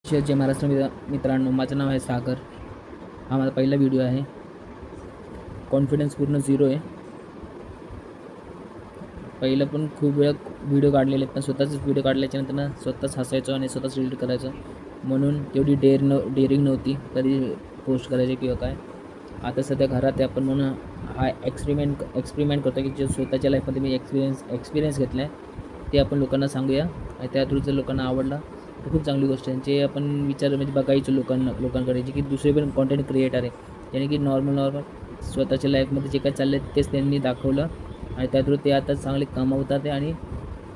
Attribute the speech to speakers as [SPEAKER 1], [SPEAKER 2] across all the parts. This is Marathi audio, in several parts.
[SPEAKER 1] जय महाराष्ट्र मित्रांनो, माझं नाव आहे सागर. हा माझा पहिला व्हिडिओ आहे. कॉन्फिडन्स पूर्ण झिरो आहे. पहिलं पण खूप वेळा व्हिडिओ काढलेले, पण स्वतःच व्हिडिओ काढल्याच्यानंतर ना स्वतःच हसायचो आणि स्वतःच एडिट करायचो. म्हणून तेवढी डेअरिंग नव्हती कधी पोस्ट करायची किंवा काय. आता सध्या घरात आहे आपण, म्हणून हा एक्सपेरिमेंट करतो की जे स्वतःच्या लाईफमध्ये मी एक्सपिरियन्स घेतला आहे ते आपण लोकांना सांगूया. आणि त्या थ्रू जर लोकांना आवडला तर खूप चांगली गोष्ट आहे. जे आपण म्हणजे बघायचं लोकांकडे जे की दुसरे पण कॉन्टेंट क्रिएटर आहे, त्याने की नॉर्मल स्वतःच्या लाईफमध्ये जे काय चाललं आहे तेच त्यांनी दाखवलं आणि त्या थ्रू ते आता चांगले कमावतात आणि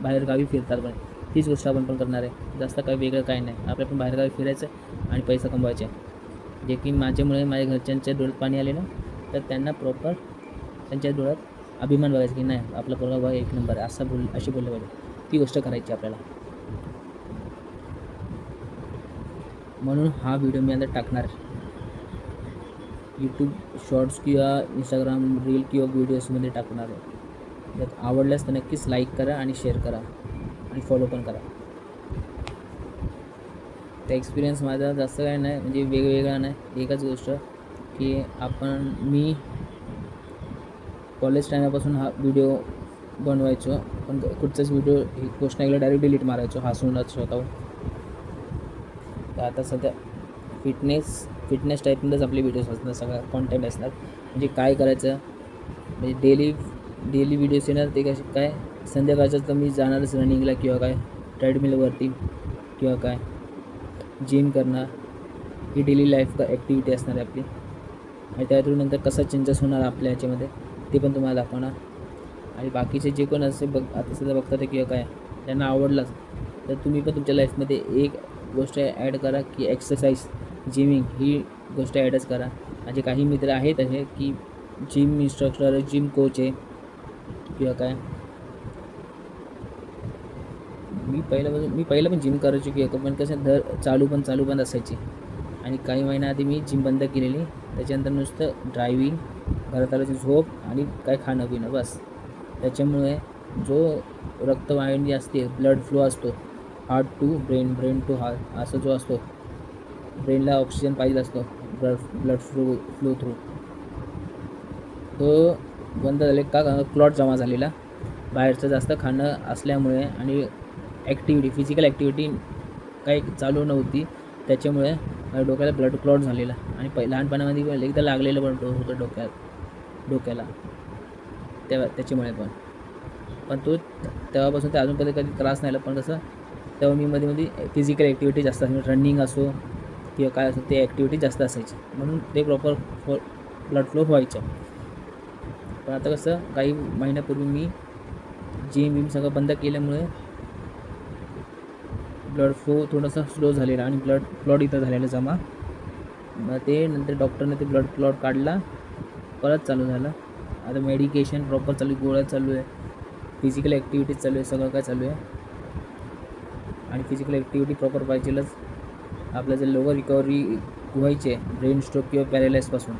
[SPEAKER 1] बाहेरगावी फिरतात. पण तीच गोष्ट आपण पण करणार आहे. जास्त काही वेगळं काही नाही. आपल्या पण बाहेरगावी फिरायचं आणि पैसा कमवायचे. जे की माझ्यामुळे माझ्या घरच्यांच्या डोळ्यात पाणी आले ना, तर त्यांना प्रॉपर त्यांच्या डोळ्यात अभिमान बघायचा की नाही आपला पोरगा बघा एक नंबर आहे, अशी बोललं पाहिजे. ती गोष्ट करायची आपल्याला. म्हणून हा व्हिडिओ मी आता टाकणार यूट्यूब शॉर्ट्स किंवा इंस्टाग्राम रील किंवा व्हिडिओजमध्ये टाकणार आहे. जर आवडल्यास तर नक्कीच लाईक करा आणि शेअर करा आणि फॉलो पण करा. त्या एक्सपिरियन्स माझा जास्त काय नाही, म्हणजे वेगवेगळा नाही. एकच गोष्ट की मी कॉलेज टायमापासून हा व्हिडिओ बनवायचो, पण कुठचाच व्हिडिओ ही गोष्ट ऐकलं डायरेक्ट डिलीट मारायचो हसूनच स्वतःहून. तर आता सध्या फिटनेस टाईपमध्येच आपले व्हिडिओज असणार, सगळं कॉन्टेंट असणार. म्हणजे काय करायचं, म्हणजे डेली व्हिडिओज येणार. ते कसे काय संध्याकाळचं तर मी जाणारच रनिंगला किंवा काय ट्रेडमिलवरती किंवा काय जिम करणार. ही डेली लाईफ ॲक्टिव्हिटी असणार आहे आपली. आणि त्यातून नंतर कसा चेंजेस होणार आपल्या ह्याच्यामध्ये ते पण तुम्हाला दाखवणार. आणि बाकीचे जे कोण असे आता सध्या बघतात किंवा काय त्यांना आवडलंच तर तुम्ही पण तुमच्या लाईफमध्ये एक गोष्ट ॲड करा की एक्सरसाइज, जिमिंग ही गोष्ट ॲडच करा. माझे काही मित्र आहेत असे की जिम इन्स्ट्रक्टर, जिम कोच आहे किंवा काय. मी पहिलं पण जिम करायची किंवा पण कसं चालू पण असायची. आणि काही महिन्याआधी मी जिम बंद केलेली. त्याच्यानंतर नुसतं ड्रायव्हिंग, घरात आल्याची झोप आणि काय खाणं पिणं बस. त्याच्यामुळे जो रक्तवाहिनी असते, ब्लड फ्लो असतो heart to brain to heart, असं जो असतो ब्रेनला ऑक्सिजन पाहिजे असतो ब्लड फ्लो थ्रू, तो बंद झाले का क्लॉट जमा झालेला बाहेरचं जास्त खाणं असल्यामुळे. आणि फिजिकल ॲक्टिव्हिटी काही चालू नव्हती, त्याच्यामुळे माझ्या डोक्याला ब्लड क्लॉट झालेला. आणि लहानपणामध्ये एकदा लागलेलं पण होतं डोक्याला त्याच्यामुळे पण तो तेव्हापासून ते अजून कधी त्रास नाही आला. पण कसं तेव्हा मी मध्ये फिजिकल ॲक्टिव्हिटी जास्त असायची, रनिंग असो किंवा काय असो ते ॲक्टिव्हिटी जास्त असायची, म्हणून ते प्रॉपर ब्लड फ्लो व्हायचं. पण आता कसं काही महिन्यापूर्वी मी जिम सगळं बंद केल्यामुळे ब्लड फ्लो थोडासा स्लो झालेला आणि क्लॉट इथं झालेलं जमा. मग ते नंतर डॉक्टरने ते ब्लड क्लॉट काढला, परत चालू झालं. आता मेडिकेशन प्रॉपर चालू आहे, गोळ्या चालू आहे, फिजिकल ॲक्टिव्हिटीज चालू आहे, सगळं काय चालू आहे. आणि फिजिकल ॲक्टिव्हिटी प्रॉपर पाहिजेलच. आपल्या जर लवकर रिकव्हरी व्हायची आहे ब्रेन स्ट्रोक किंवा पॅरालाइजपासून,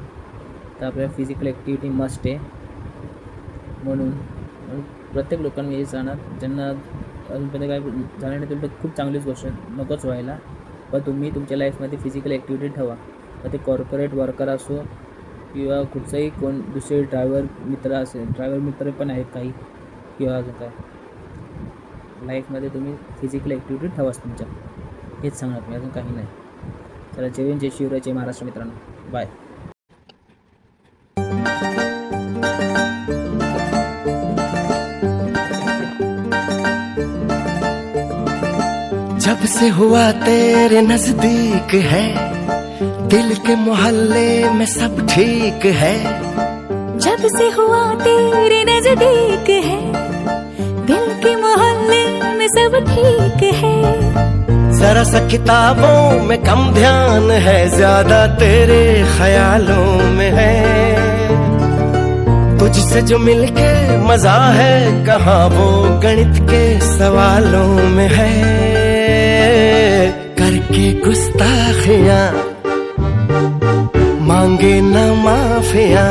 [SPEAKER 1] तर आपल्याला फिजिकल ॲक्टिव्हिटी मस्ट आहे. म्हणून प्रत्येक लोकांना हे जाणार ज्यांना अजूनपर्यंत काय झालं नाही तर खूप चांगलीच गोष्ट नकोच व्हायला. पण तुम्ही तुमच्या लाईफमध्ये फिजिकल ॲक्टिव्हिटी ठेवा. मग ते कॉर्पोरेट वर्कर असो किंवा कुठचाही कोण दुसरे ड्रायव्हर मित्र पण आहेत काही किंवा अजून काय लाईफमध्ये तुम्ही फिजिकल ॲक्टिव्हिटी ठेवाच तुमच्या. हेच सांगणार मी, अजून काही नाही. चला, जय शिवराय, जय महाराष्ट्र मित्रांनो. बाय.
[SPEAKER 2] जब से हुआ तेरे नजदीक है, दिल के मोहल्ले में सब ठीक है.
[SPEAKER 3] जब से हुआ तेरे नजदीक है, दिल के मोहल्ले में सब ठीक है.
[SPEAKER 2] जरा सा किताबों में कम ध्यान है, ज्यादा तेरे ख्यालों में है. तुझसे जो मिलके मजा है, कहाँ वो गणित के सवालों में है. करके गुस्ताखियां मांगे न माफियां,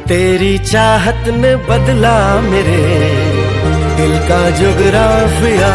[SPEAKER 2] तेरी चाहत ने बदला मेरे दिल का जुगराफिया.